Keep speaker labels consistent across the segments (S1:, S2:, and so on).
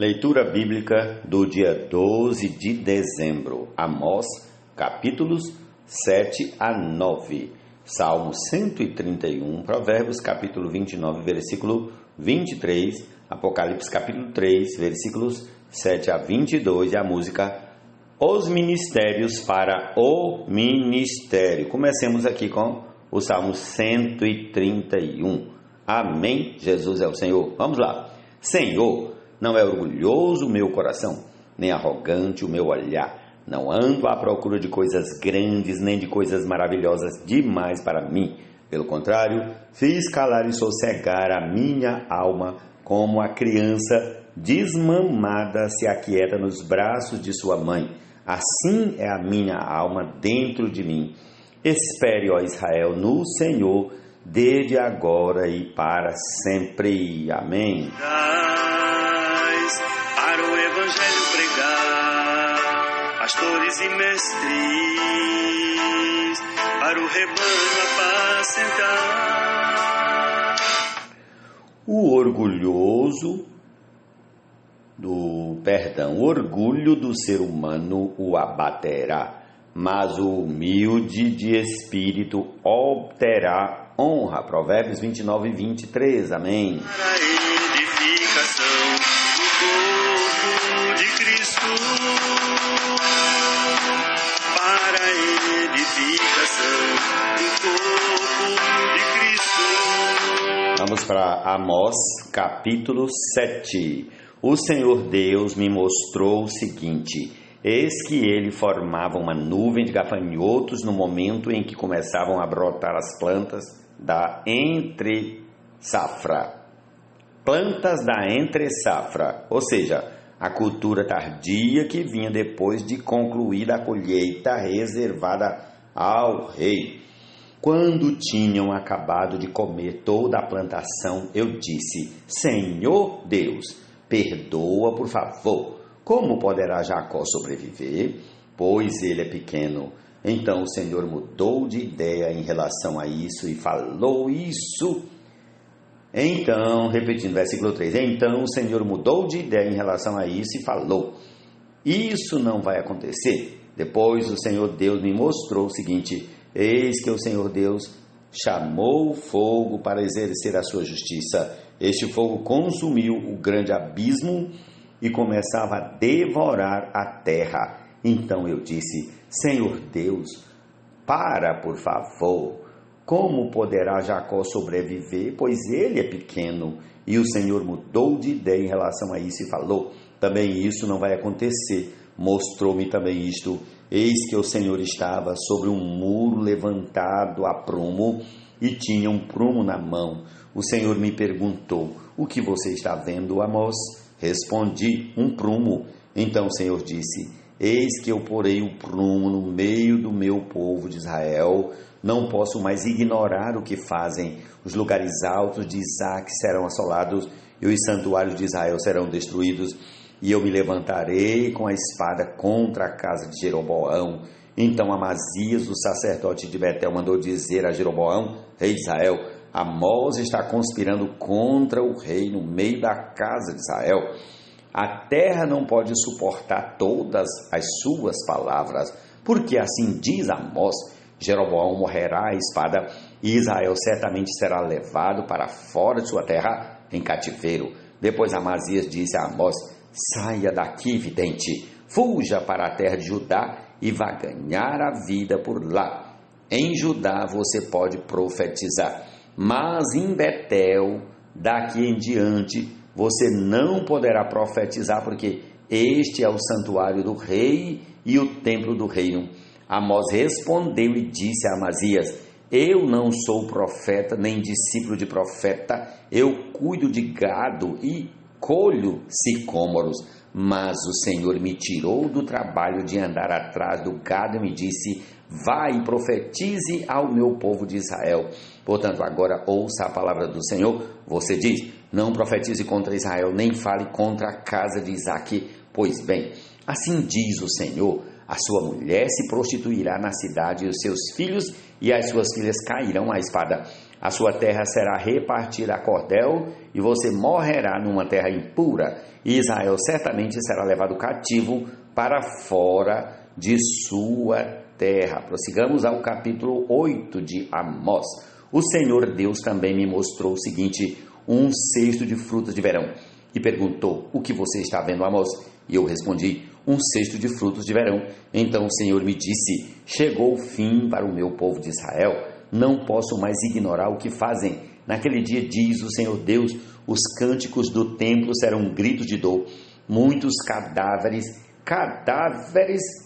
S1: Leitura bíblica do dia 12 de dezembro, Amós, capítulos 7 a 9, Salmo 131, Provérbios, capítulo 29, versículo 23, Apocalipse, capítulo 3, versículos 7 a 22, e a música Os Ministérios para o Ministério. Comecemos aqui com o Salmo 131. Amém? Jesus é o Senhor. Vamos lá. Senhor, não é orgulhoso o meu coração, nem arrogante o meu olhar. Não ando à procura de coisas grandes, nem de coisas maravilhosas demais para mim. Pelo contrário, fiz calar e sossegar a minha alma, como a criança desmamada se aquieta nos braços de sua mãe. Assim é a minha alma dentro de mim. Espere, ó Israel, no Senhor, desde agora e para sempre. Amém.
S2: Para o Evangelho pregar, pastores e mestres, para o rebanho apacentar.
S1: O orgulho do ser humano o abaterá, mas o humilde de espírito obterá honra. Provérbios 29 e 23, amém.
S2: Para a edificação do corpo de Cristo, para a edificação do corpo de Cristo.
S1: Vamos para Amós, capítulo 7. O Senhor Deus me mostrou o seguinte: eis que ele formava uma nuvem de gafanhotos no momento em que começavam a brotar as plantas da entre-safra. Plantas da entre-safra, ou seja, a cultura tardia que vinha depois de concluída a colheita reservada ao rei. Quando tinham acabado de comer toda a plantação, eu disse: Senhor Deus, perdoa, por favor. Como poderá Jacó sobreviver? Pois ele é pequeno. Então o Senhor mudou de ideia em relação a isso e falou isso. Então, repetindo, versículo 3. Então o Senhor mudou de ideia em relação a isso e falou: isso não vai acontecer. Depois o Senhor Deus me mostrou o seguinte: eis que o Senhor Deus chamou o fogo para exercer a sua justiça. Este fogo consumiu o grande abismo e começava a devorar a terra. Então eu disse: Senhor Deus, para, por favor. Como poderá Jacó sobreviver? Pois ele é pequeno. E o Senhor mudou de ideia em relação a isso e falou: também isso não vai acontecer. Mostrou-me também isto: eis que o Senhor estava sobre um muro levantado a prumo e tinha um prumo na mão. O Senhor me perguntou: o que você está vendo, Amós? Respondi: um prumo. Então o Senhor disse: eis que eu porei o prumo no meio do meu povo de Israel. Não posso mais ignorar o que fazem. Os lugares altos de Isaque serão assolados e os santuários de Israel serão destruídos. E eu me levantarei com a espada contra a casa de Jeroboão. Então Amazias, o sacerdote de Betel, mandou dizer a Jeroboão, rei de Israel: Amós está conspirando contra o rei no meio da casa de Israel. A terra não pode suportar todas as suas palavras, porque assim diz Amós: Jeroboão morrerá à espada, e Israel certamente será levado para fora de sua terra em cativeiro. Depois Amazias disse a Amós: saia daqui, vidente, fuja para a terra de Judá e vá ganhar a vida por lá. Em Judá você pode profetizar, mas em Betel, daqui em diante, você não poderá profetizar, porque este é o santuário do rei e o templo do reino. Amós respondeu e disse a Amazias: eu não sou profeta, nem discípulo de profeta. Eu cuido de gado e colho sicômoros. Mas o Senhor me tirou do trabalho de andar atrás do gado e me disse: vai e profetize ao meu povo de Israel. Portanto, agora ouça a palavra do Senhor. Você diz: não profetize contra Israel, nem fale contra a casa de Isaque. Pois bem, assim diz o Senhor: A sua mulher se prostituirá na cidade, e os seus filhos e as suas filhas cairão à espada. A sua terra será repartida a cordel, e você morrerá numa terra impura. E Israel certamente será levado cativo para fora de sua terra. Prossigamos ao capítulo 8 de Amós. O Senhor Deus também me mostrou o seguinte: um cesto de frutas de verão. E perguntou: o que você está vendo, Amós? E eu respondi: um cesto de frutos de verão. Então o Senhor me disse: chegou o fim para o meu povo de Israel. Não posso mais ignorar o que fazem. Naquele dia, diz o Senhor Deus, os cânticos do templo serão gritos de dor. Muitos cadáveres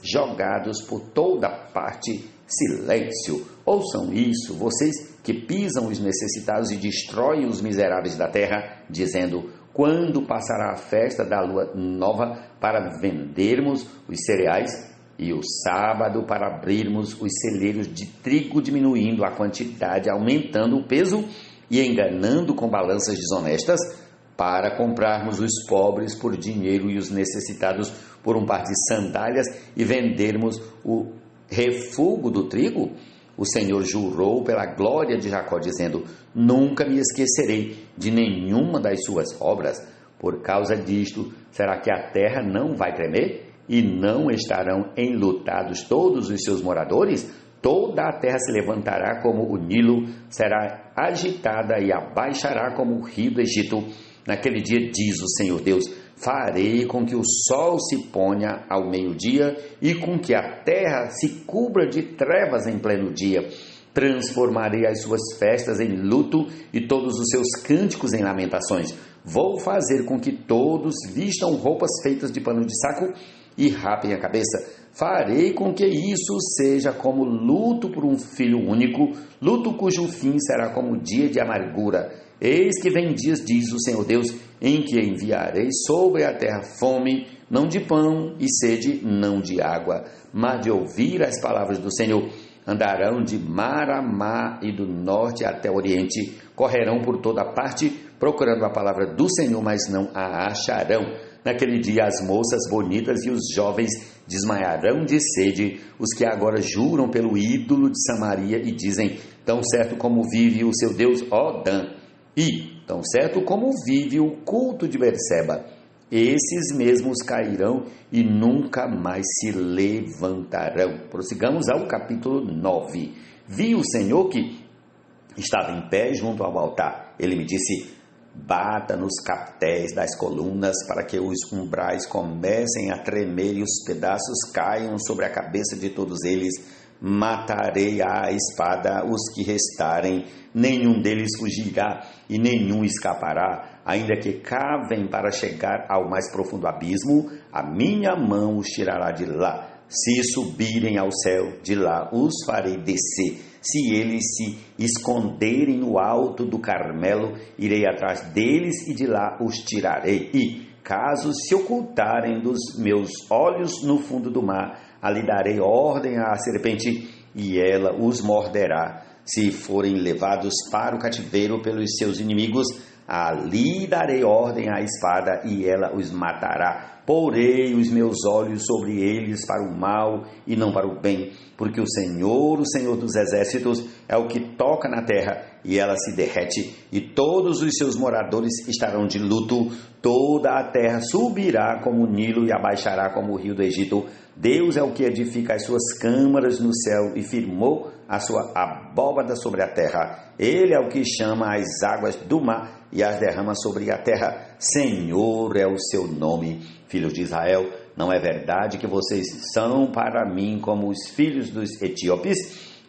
S1: jogados por toda parte. Silêncio. Ouçam isso, vocês que pisam os necessitados e destroem os miseráveis da terra, dizendo: quando passará a festa da lua nova para vendermos os cereais, e o sábado para abrirmos os celeiros de trigo, diminuindo a quantidade, aumentando o peso e enganando com balanças desonestas, para comprarmos os pobres por dinheiro e os necessitados por um par de sandálias e vendermos o refúgio do trigo? O Senhor jurou pela glória de Jacó, dizendo: nunca me esquecerei de nenhuma das suas obras. Por causa disto, será que a terra não vai tremer? E não estarão enlutados todos os seus moradores? Toda a terra se levantará como o Nilo, será agitada e abaixará como o rio do Egito. Naquele dia, diz o Senhor Deus: farei com que o sol se ponha ao meio-dia e com que a terra se cubra de trevas em pleno dia. Transformarei as suas festas em luto e todos os seus cânticos em lamentações. Vou fazer com que todos vistam roupas feitas de pano de saco e rapem a cabeça. Farei com que isso seja como luto por um filho único, luto cujo fim será como dia de amargura. Eis que vem dias, diz o Senhor Deus, em que enviarei sobre a terra fome, não de pão, e sede, não de água, mas de ouvir as palavras do Senhor. Andarão de mar a mar e do norte até o oriente, correrão por toda parte, procurando a palavra do Senhor, mas não a acharão. Naquele dia as moças bonitas e os jovens desmaiarão de sede, os que agora juram pelo ídolo de Samaria e dizem: tão certo como vive o seu Deus, ó Dan, e tão certo como vive o culto de Berseba. Esses mesmos cairão e nunca mais se levantarão. Prossigamos ao capítulo 9. Vi o Senhor que estava em pé junto ao altar. Ele me disse: bata nos captéis das colunas para que os umbrais comecem a tremer e os pedaços caiam sobre a cabeça de todos eles. Matarei à espada os que restarem, nenhum deles fugirá e nenhum escapará, ainda que cavem para chegar ao mais profundo abismo, a minha mão os tirará de lá. Se subirem ao céu, de lá os farei descer. Se eles se esconderem no alto do Carmelo, irei atrás deles e de lá os tirarei. E, caso se ocultarem dos meus olhos no fundo do mar, ali darei ordem à serpente e ela os morderá. Se forem levados para o cativeiro pelos seus inimigos, ali darei ordem à espada e ela os matará. Porei os meus olhos sobre eles para o mal e não para o bem, porque o Senhor dos exércitos, é o que toca na terra e ela se derrete, e todos os seus moradores estarão de luto. Toda a terra subirá como o Nilo e abaixará como o rio do Egito. Deus é o que edifica as suas câmaras no céu e firmou a sua abóbada sobre a terra. Ele é o que chama as águas do mar e as derrama sobre a terra. Senhor é o seu nome. Filhos de Israel, não é verdade que vocês são para mim como os filhos dos etíopes?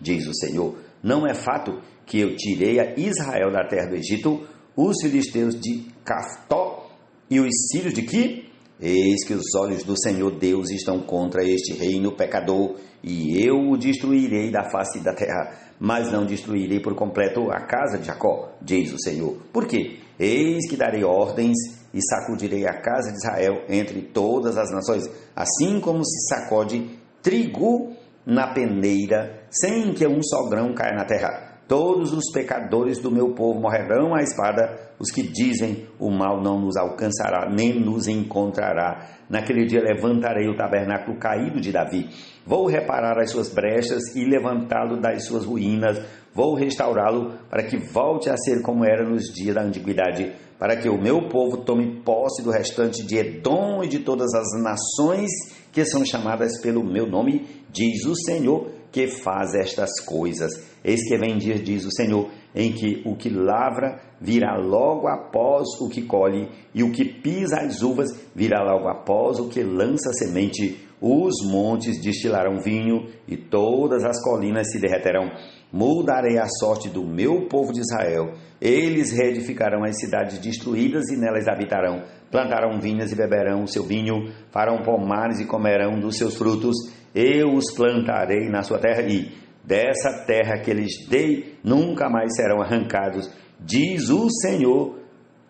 S1: Diz o Senhor. Não é fato que eu tirei a Israel da terra do Egito, os filisteus de Caftó e os sírios de Qui? Eis que os olhos do Senhor Deus estão contra este reino pecador, e eu o destruirei da face da terra, mas não destruirei por completo a casa de Jacó, diz o Senhor. Por quê? Eis que darei ordens e sacudirei a casa de Israel entre todas as nações, assim como se sacode trigo na peneira, sem que um só grão caia na terra. Todos os pecadores do meu povo morrerão à espada, os que dizem: o mal não nos alcançará, nem nos encontrará. Naquele dia levantarei o tabernáculo caído de Davi, Vou reparar as suas brechas e levantá-lo das suas ruínas. Vou restaurá-lo para que volte a ser como era nos dias da antiguidade, para que o meu povo tome posse do restante de Edom e de todas as nações que são chamadas pelo meu nome, diz o Senhor, que faz estas coisas. Eis que vem dias, diz o Senhor, em que o que lavra virá logo após o que colhe, e o que pisa as uvas virá logo após o que lança a semente. Os montes destilarão vinho, e todas as colinas se derreterão. Mudarei a sorte do meu povo de Israel. Eles reedificarão as cidades destruídas e nelas habitarão. Plantarão vinhas e beberão o seu vinho, farão pomares e comerão dos seus frutos. Eu os plantarei na sua terra e dessa terra que lhes dei nunca mais serão arrancados, diz o Senhor,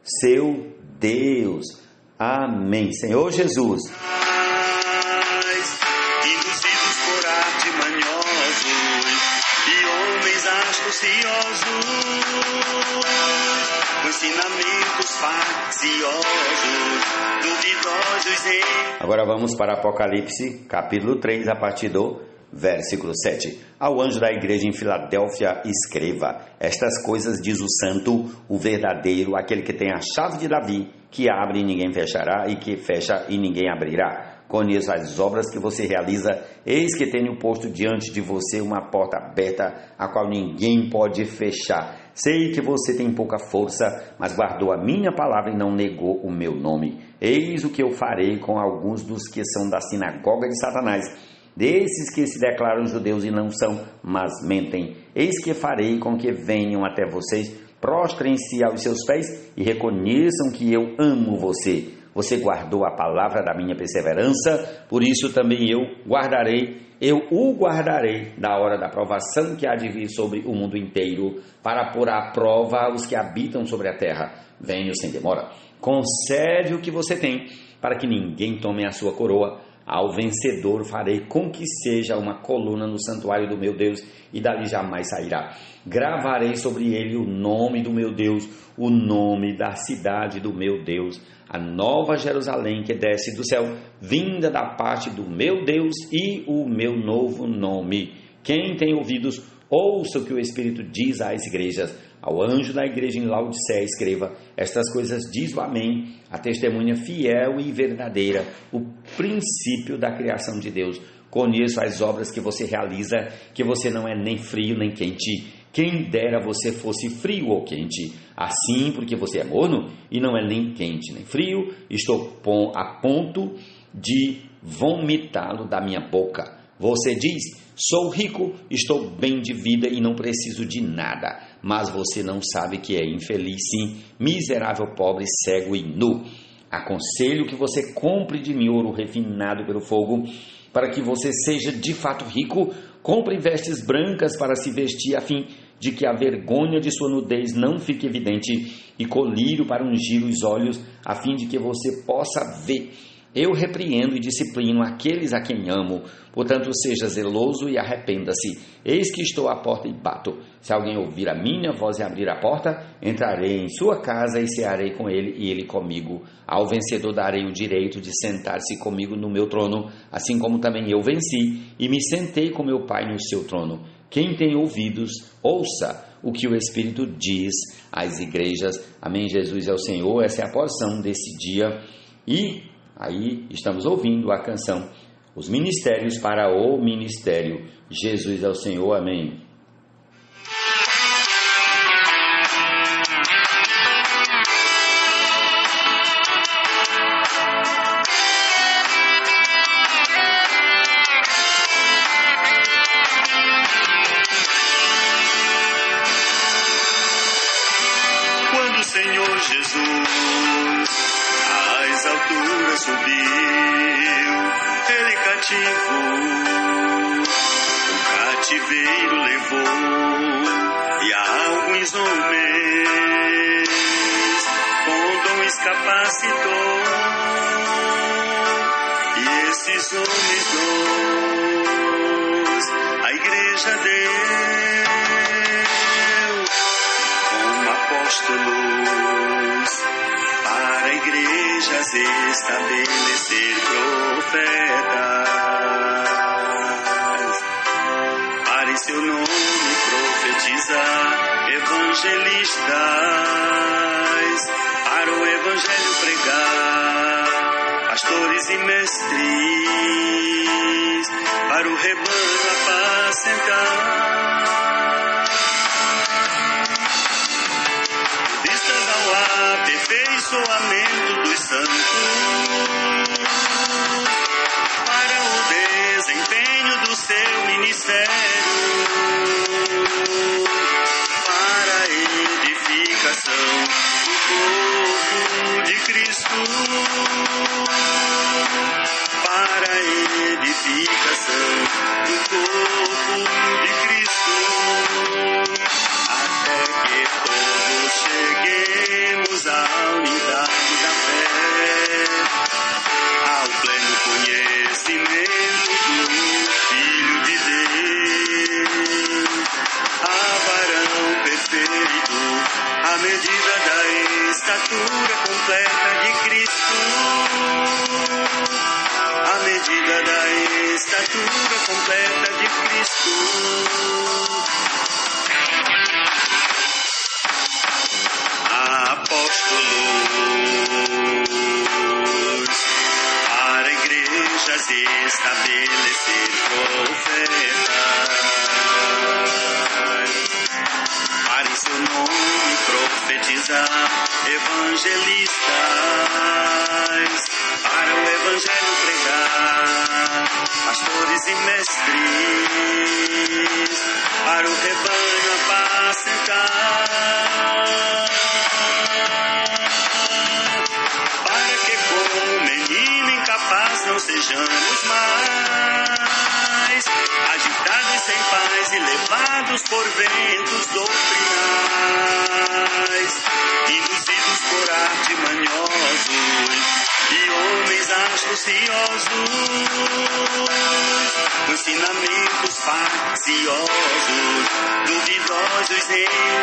S1: seu Deus. Amém. Senhor Jesus.
S2: Induzidos por artimanhosos e homens astuciosos, com ensinamentos facciosos, duvidosos em...
S1: Agora vamos para Apocalipse, capítulo 3, a partir do versículo 7. Ao anjo da igreja em Filadélfia escreva: estas coisas diz o santo, o verdadeiro, aquele que tem a chave de Davi, que abre e ninguém fechará, e que fecha e ninguém abrirá. Conheço as obras que você realiza, eis que tenho posto diante de você uma porta aberta, a qual ninguém pode fechar. Sei que você tem pouca força, mas guardou a minha palavra e não negou o meu nome. Eis o que eu farei com alguns dos que são da sinagoga de Satanás, desses que se declaram judeus e não são, mas mentem. Eis que farei com que venham até vocês, prostrem-se aos seus pés e reconheçam que eu amo você. Você guardou a palavra da minha perseverança, por isso também eu o guardarei da hora da provação que há de vir sobre o mundo inteiro, para pôr à prova os que habitam sobre a terra. Venho sem demora. Concede o que você tem, para que ninguém tome a sua coroa. Ao vencedor farei com que seja uma coluna no santuário do meu Deus, e dali jamais sairá. Gravarei sobre ele o nome do meu Deus, o nome da cidade do meu Deus, a nova Jerusalém que desce do céu, vinda da parte do meu Deus, e o meu novo nome. Quem tem ouvidos, ouça o que o Espírito diz às igrejas. Ao anjo da igreja em Laodiceia escreva: estas coisas diz o Amém, a testemunha fiel e verdadeira, o princípio da criação de Deus. Conheço as obras que você realiza, que você não é nem frio nem quente. Quem dera você fosse frio ou quente. Assim, porque você é morno e não é nem quente nem frio, estou a ponto de vomitá-lo da minha boca. Você diz: sou rico, estou bem de vida e não preciso de nada. Mas você não sabe que é infeliz, sim, miserável, pobre, cego e nu. Aconselho que você compre de mim ouro refinado pelo fogo, para que você seja de fato rico. Compre vestes brancas para se vestir, a fim de que a vergonha de sua nudez não fique evidente, e colírio para ungir os olhos, a fim de que você possa ver. Eu repreendo e disciplino aqueles a quem amo. Portanto, seja zeloso e arrependa-se. Eis que estou à porta e bato. Se alguém ouvir a minha voz e abrir a porta, entrarei em sua casa e cearei com ele e ele comigo. Ao vencedor darei o direito de sentar-se comigo no meu trono, assim como também eu venci e me sentei com meu Pai no seu trono. Quem tem ouvidos, ouça o que o Espírito diz às igrejas. Amém. Jesus é o Senhor. Essa é a porção desse dia. E aí estamos ouvindo a canção Os Ministérios para o Ministério. Jesus é o Senhor. Amém.
S2: Quando o Senhor Jesus às alturas subiu, ele cativou, o cativeiro levou, e a alguns homens com dons capacitou, e esses homens dons a igreja deu como apóstolos para igrejas estabelecer profetas. evangelistas, para o evangelho pregar, pastores e mestres, para o rebanho apacentar. Vistas ao aperfeiçoamento dos santos, para o desempenho do seu ministério, para a edificação do corpo de Cristo, para a edificação do corpo de Cristo, até que todos cheguemos à unidade da fé, ao pleno conhecimento do Filho de Deus, a varão perfeito, à medida da estatura completa de Cristo, à medida da estatura completa de Cristo. Apóstolos, para igrejas estabelecer profetas, para em seu nome profetizar, evangelistas, para o evangelho pregar, pastores e mestres, para o rebanho apacentar. Para que como menino incapaz não sejamos mais agitados sem paz e levados por ventos doutrinais, induzidos por artimanhosos e homens astuciosos, com ensinamentos facciosos, duvidosos em